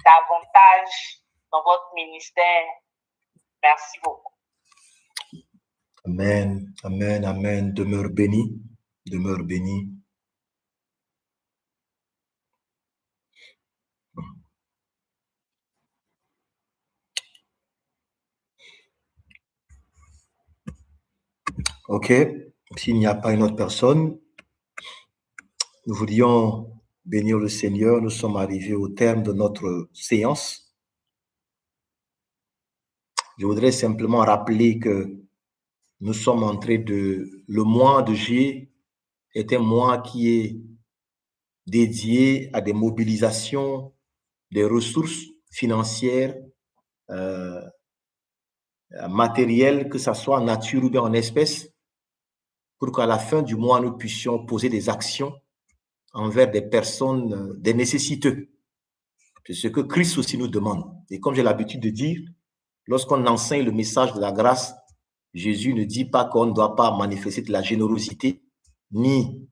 davantage dans votre ministère. Merci beaucoup. Amen, amen, amen. Demeure béni, demeure béni. Ok, s'il n'y a pas une autre personne, nous voulions bénir le Seigneur. Nous sommes arrivés au terme de notre séance. Je voudrais simplement rappeler que nous sommes entrés le mois de juillet est un mois qui est dédié à des mobilisations, des ressources financières, matérielles, que ce soit en nature ou bien en espèces, pour qu'à la fin du mois, nous puissions poser des actions envers des personnes, des nécessiteux. C'est ce que Christ aussi nous demande. Et comme j'ai l'habitude de dire, lorsqu'on enseigne le message de la grâce, Jésus ne dit pas qu'on ne doit pas manifester de la générosité, ni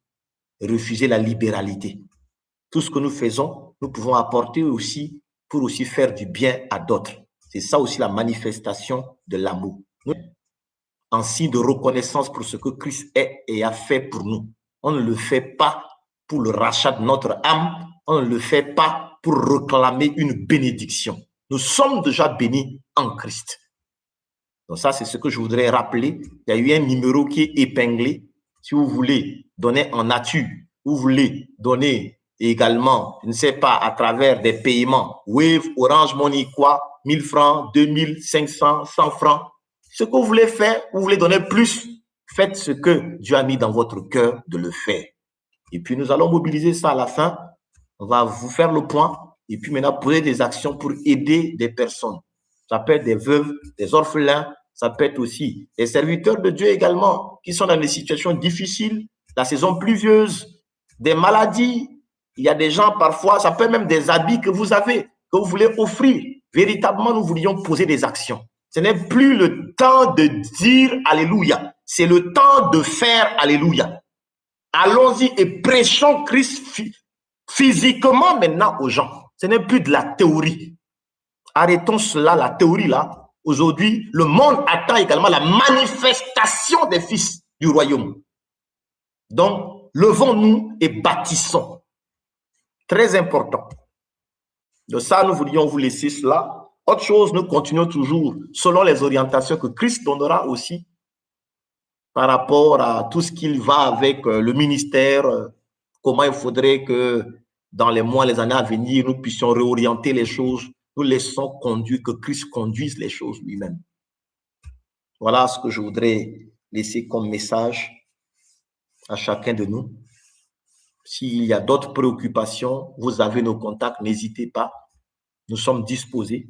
refuser la libéralité. Tout ce que nous faisons, nous pouvons apporter aussi pour aussi faire du bien à d'autres. C'est ça aussi la manifestation de l'amour. En signe de reconnaissance pour ce que Christ est et a fait pour nous. On ne le fait pas pour le rachat de notre âme, on ne le fait pas pour réclamer une bénédiction. Nous sommes déjà bénis en Christ. Donc ça, c'est ce que je voudrais rappeler. Il y a eu un numéro qui est épinglé. Si vous voulez donner en nature, vous voulez donner également, je ne sais pas, à travers des paiements, Wave, Orange Money, quoi, 1000 francs, 2000, 500, 100 francs. Ce que vous voulez faire, vous voulez donner plus, faites ce que Dieu a mis dans votre cœur de le faire. Et puis, nous allons mobiliser ça à la fin. On va vous faire le point. Et puis, maintenant, poser des actions pour aider des personnes. Ça peut être des veuves, des orphelins. Ça peut être aussi des serviteurs de Dieu également qui sont dans des situations difficiles, la saison pluvieuse, des maladies. Il y a des gens parfois, ça peut être même des habits que vous avez, que vous voulez offrir. Véritablement, nous voulions poser des actions. Ce n'est plus le temps de dire Alléluia. C'est le temps de faire Alléluia. Allons-y et prêchons Christ physiquement maintenant aux gens. Ce n'est plus de la théorie. Arrêtons cela, la théorie là. Aujourd'hui, le monde attend également la manifestation des fils du royaume. Donc, levons-nous et bâtissons. Très important. De ça, nous voulions vous laisser cela. Autre chose, nous continuons toujours selon les orientations que Christ donnera aussi par rapport à tout ce qu'il va avec le ministère, comment il faudrait que dans les mois, les années à venir, nous puissions réorienter les choses. Nous laissons conduire, que Christ conduise les choses lui-même. Voilà ce que je voudrais laisser comme message à chacun de nous. S'il y a d'autres préoccupations, vous avez nos contacts, n'hésitez pas. Nous sommes disposés.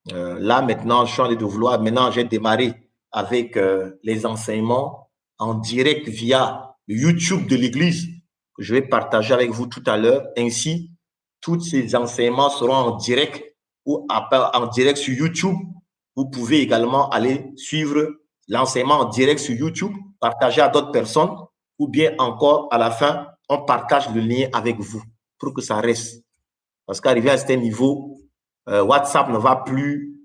Là, maintenant, je suis en train de vouloir, maintenant, j'ai démarré avec les enseignements en direct via le YouTube de l'Église que je vais partager avec vous tout à l'heure. Ainsi, tous ces enseignements seront en direct ou en direct sur YouTube. Vous pouvez également aller suivre l'enseignement en direct sur YouTube, partager à d'autres personnes ou bien encore à la fin, on partage le lien avec vous pour que ça reste. Parce qu'arrivé à ce niveau, WhatsApp ne va plus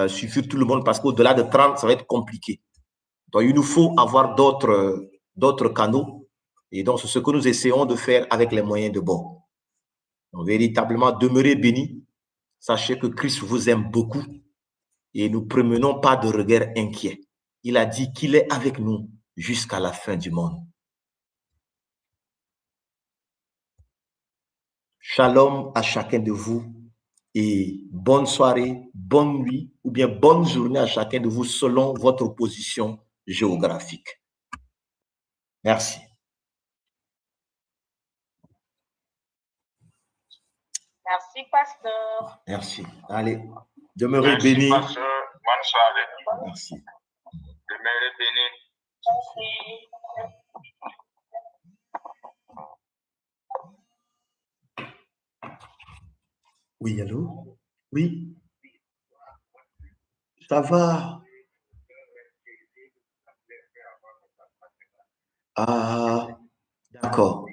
suffire tout le monde parce qu'au-delà de 30, ça va être compliqué. Donc, il nous faut avoir d'autres canaux. Et donc, c'est ce que nous essayons de faire avec les moyens de bord. Donc, véritablement, demeurez bénis. Sachez que Christ vous aime beaucoup et nous ne promenons pas de regard inquiet. Il a dit qu'il est avec nous jusqu'à la fin du monde. Shalom à chacun de vous et bonne soirée, bonne nuit ou bien bonne journée à chacun de vous selon votre position géographique. Merci. Merci, pasteur. Merci. Allez, demeurez bénis. Merci, pasteur. Bonne soirée. Merci. Demeurez bénis. Merci. Oui, allô? Oui. Ça va? Ah, d'accord.